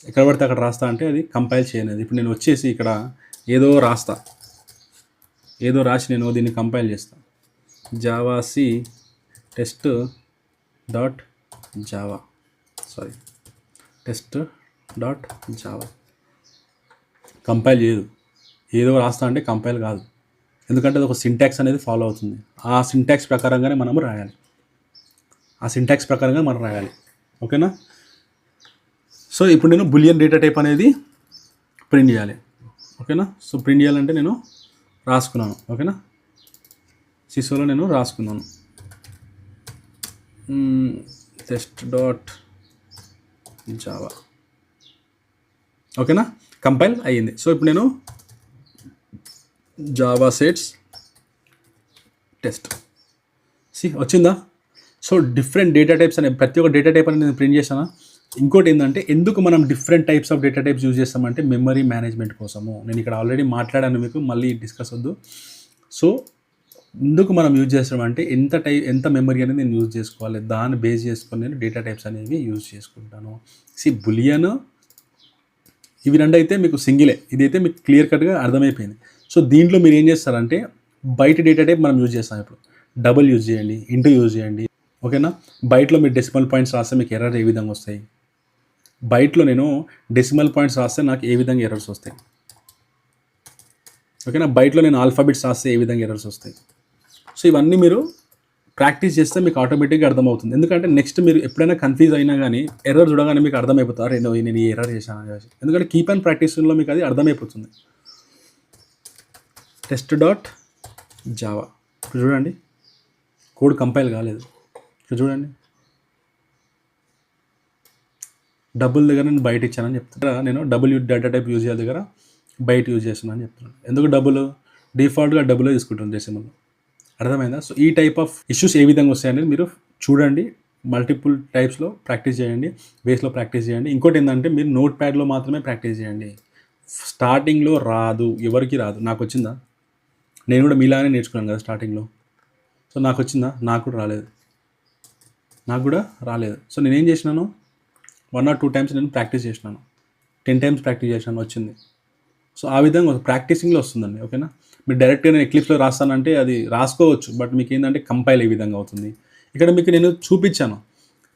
ఎక్కడ పడితే అక్కడ రాస్తా అంటే అది కంపైల్ చేయలేదు. ఇప్పుడు నేను వచ్చేసి ఇక్కడ ఏదో రాసి నేను దీన్ని కంపైల్ చేస్తాను. జావాసి test.java కంపైల్ చేయదు. ఏదో రాస్తా అంటే కంపైల్ కాదు, ఎందుకంటే అది ఒక సింటాక్స్ అనేది ఫాలో అవుతుంది. ఆ సింటాక్స్ ప్రకారంగానే మనము రాయాలి. ఆ సింటాక్స్ ప్రకారంగా మనం రాయాలి. ఓకేనా? సో ఇప్పుడు నేను బులియన్ డేటా టైప్ అనేది ప్రింట్ చేయాలి. ఓకేనా? సో ప్రింట్ చేయాలంటే నేను రాసుకున్నాను. ఓకేనా? సిసోలో నేను రాసుకున్నాను టెస్ట్ డాట్ జావా. ఓకేనా? కంపైల్ అయ్యింది. సో ఇప్పుడు నేను జావా సెట్స్ టెస్ట్ వచ్చిందా? సో డిఫరెంట్ డేటా టైప్స్ అనే ప్రతి ఒక్క డేటా టైప్ అనేది నేను ప్రింట్ చేశాను. ఇంకోటి ఏంటంటే ఎందుకు మనం different types of data types use చేస్తామంటే మెమరీ మేనేజ్మెంట్ కోసము. నేను ఇక్కడ ఆల్రెడీ మాట్లాడాను, మీకు మళ్ళీ డిస్కస్ వద్దు. సో ఎందుకు మనం యూజ్ చేస్తామంటే ఎంత మెమరీ అనేది నేను యూజ్ చేసుకోవాలి, దాన్ని బేస్ చేసుకొని నేను డేటా టైప్స్ అనేవి యూజ్ చేసుకుంటాను. బులియన్ ఇవి రెండు అయితే మీకు సింగిలే, ఇదైతే మీకు క్లియర్ కట్గా అర్థమైపోయింది. సో దీంట్లో మీరు ఏం చేస్తారంటే బయట డేటా టైప్ మనం యూజ్ చేస్తాం. ఇప్పుడు డబుల్ యూజ్ చేయండి, ఇంటూ యూజ్ చేయండి. ఓకేనా? బయటలో మీరు డెసిమల్ పాయింట్స్ రాస్తే మీకు ఎర్రర్ ఏ విధంగా వస్తాయి, బయటలో నేను డెసిమల్ పాయింట్స్ రాస్తే నాకు ఏ విధంగా ఎర్రర్స్ వస్తాయి. ఓకేనా? బయటలో నేను ఆల్ఫాబెట్స్ రాస్తే ఏ విధంగా ఎర్రర్స్ వస్తాయి. సో ఇవన్నీ మీరు ప్రాక్టీస్ చేస్తే మీకు ఆటోమేటిక్గా అర్థమవుతుంది. ఎందుకంటే నెక్స్ట్ మీరు ఎప్పుడైనా కన్ఫ్యూజ్ అయినా కానీ ఎర్రర్ చూడగానే మీకు అర్థమైపోతారు, నేను ఈ ఎర్రర్ చేశాను. ఎందుకంటే కీప్ అండ్ ప్రాక్టీస్లో మీకు అది అర్థమైపోతుంది. టెస్ట్ డాట్ జావా ఇప్పుడు చూడండి, కోడ్ కంపైల్ కాలేదు. ఇక్కడ చూడండి, డబుల్ దగ్గర నేను బయట ఇచ్చానని చెప్తున్నా. నేను డబుల్ డేటా టైప్ యూజ్ చేయాలి దగ్గర బయట యూజ్ చేస్తున్నాను అని చెప్తున్నాను. ఎందుకు డబుల్? డిఫాల్ట్గా డబుల్ తీసుకుంటుంది డెసిమల్లో. అర్థమైందా? సో ఈ టైప్ ఆఫ్ ఇష్యూస్ ఏ విధంగా వస్తాయనేది మీరు చూడండి, మల్టిపుల్ టైప్స్లో ప్రాక్టీస్ చేయండి, బేస్లో ప్రాక్టీస్ చేయండి. ఇంకోటి ఏంటంటే మీరు నోట్ ప్యాడ్లో మాత్రమే ప్రాక్టీస్ చేయండి. స్టార్టింగ్లో రాదు, ఎవరికి రాదు. నాకు వచ్చిందా? నేను కూడా మీలానే నేర్చుకున్నాను కదా స్టార్టింగ్లో. సో నాకు వచ్చిందా? నాకు కూడా రాలేదు. సో నేనేం చేసినాను, 1 or 2 times నేను ప్రాక్టీస్ చేసినాను, 10 times ప్రాక్టీస్ చేసినాను, వచ్చింది. సో ఆ విధంగా ప్రాక్టీసింగ్లో వస్తుందండి. ఓకేనా? మీరు డైరెక్ట్గా నేను ఎక్లిప్స్లో రాస్తానంటే అది రాసుకోవచ్చు, బట్ మీకు ఏంటంటే కంపైల్ ఏ విధంగా అవుతుంది. ఇక్కడ మీకు నేను చూపించాను,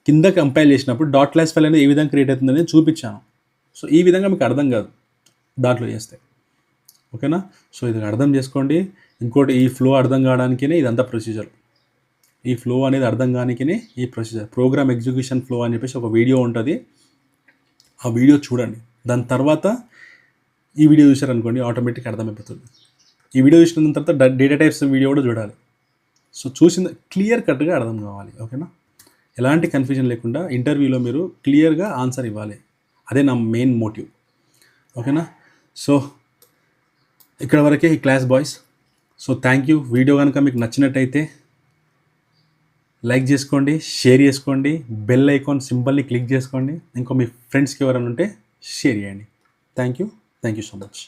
కింద కంపైల్ చేసినప్పుడు డాట్ క్లాస్ ఫైల్ అనేది ఏ విధంగా క్రియేట్ అవుతుందని చూపించాను. సో ఈ విధంగా మీకు అర్థం కాదు దాంట్లో చేస్తే. ఓకేనా? సో ఇది అర్థం చేసుకోండి. ఇంకోటి, ఈ ఫ్లో అర్థం కావడానికే ఇదంతా ప్రొసీజర్. ఈ ఫ్లో అనేది అర్థం కానికనే ఈ ప్రొసీజర్. ప్రోగ్రామ్ ఎగ్జిక్యూషన్ ఫ్లో అని చెప్పేసి ఒక వీడియో ఉంటుంది, ఆ వీడియో చూడండి. దాని తర్వాత ఈ వీడియో చూసారనుకోండి, ఆటోమేటిక్గా అర్థమైపోతుంది. ఈ వీడియో చూసిన తర్వాత డేటా టైప్స్ వీడియో కూడా చూడాలి. సో చూసిన క్లియర్ కట్గా అర్థం కావాలి. ఓకేనా? ఎలాంటి కన్ఫ్యూజన్ లేకుండా ఇంటర్వ్యూలో మీరు క్లియర్గా ఆన్సర్ ఇవ్వాలి. అదే నా మెయిన్ మోటివ్. ఓకేనా? సో ఇక్కడ వరకే ఈ class boys. So thank you. Video కనుక మీకు నచ్చినట్టయితే లైక్ చేసుకోండి, షేర్ చేసుకోండి, బెల్ ఐకాన్ సింబల్ని క్లిక్ చేసుకోండి. ఇంకో మీ ఫ్రెండ్స్కి ఎవరైనా ఉంటే షేర్ చేయండి. Thank you so much.